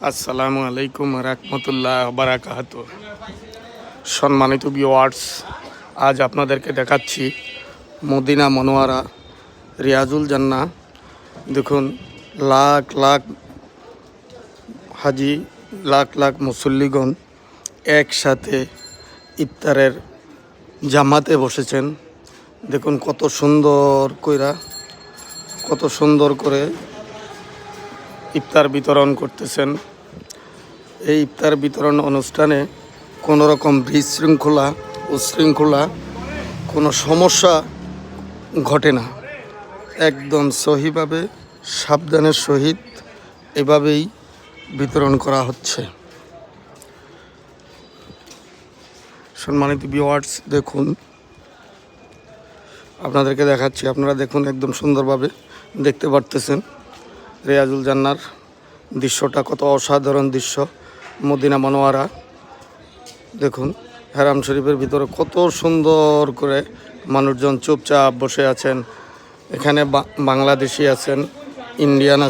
আসসালামু আলাইকুম রাহমাতুল্লাহ বারাকাতু। সম্মানিত ভিউয়ার্স, আজ আপনাদেরকে দেখাচ্ছি মদিনা মনোয়ারা রিয়াজুল জান্নাহ। দেখুন, লাখ লাখ হাজি, লাখ লাখ মুসল্লিগণ একসাথে ইফতারের জামাতে বসেছেন। দেখুন কত সুন্দর করে ইফতার বিতরণ করতেছেন। এই ইফতার বিতরণ অনুষ্ঠানে কোনো রকম বিশৃঙ্খলা উশৃঙ্খলা কোনো সমস্যা ঘটে না। একদম সহিভাবে সাবধানের সহিত এভাবেই বিতরণ করা হচ্ছে। সম্মানিত ভিউয়ার্স, দেখুন, আপনাদেরকে দেখাচ্ছি, আপনারা দেখুন, একদম সুন্দরভাবে দেখতে পারতেছেন রিয়াজুল জান্নাহর দৃশ্যটা কত অসাধারণ দৃশ্য। মদিনা মনোয়ারা দেখুন, হারাম শরীফের ভিতরে কত সুন্দর করে মানুষজন চুপচাপ বসে আছেন। এখানে বাংলাদেশি আছেন, ইন্ডিয়ান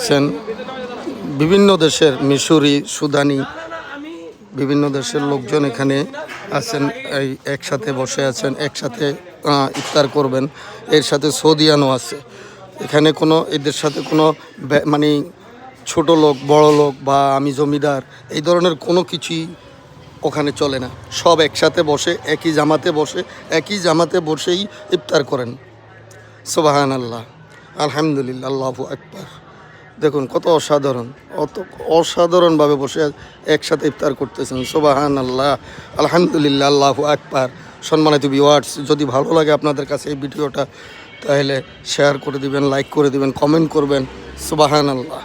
আছেন, বিভিন্ন দেশের, মিশরি, সুদানি, বিভিন্ন দেশের লোকজন এখানে আছেন। এই একসাথে বসে আছেন, একসাথে ইফতার করবেন। এর সাথে সৌদিয়ানও আছে। এখানে এদের সাথে কোনো মানে ছোট লোক, বড় লোক বা আমি জমিদার, এই ধরনের কোনো কিছুই ওখানে চলে না। সব একসাথে বসে একই জামাতে বসেই ইফতার করেন। সুবহানাল্লাহ, আলহামদুলিল্লাহ, আল্লাহু আকবার। দেখুন কত অসাধারণভাবে বসে একসাথে ইফতার করতেছেন। সুবহানাল্লাহ, আলহামদুলিল্লাহ, আল্লাহু আকবার। সম্মানিত ভিউয়ার্স, যদি ভালো লাগে আপনাদের কাছে এই ভিডিওটা, তাহলে শেয়ার করে দিবেন, লাইক করে দিবেন, কমেন্ট করবেন। সুবহানাল্লাহ।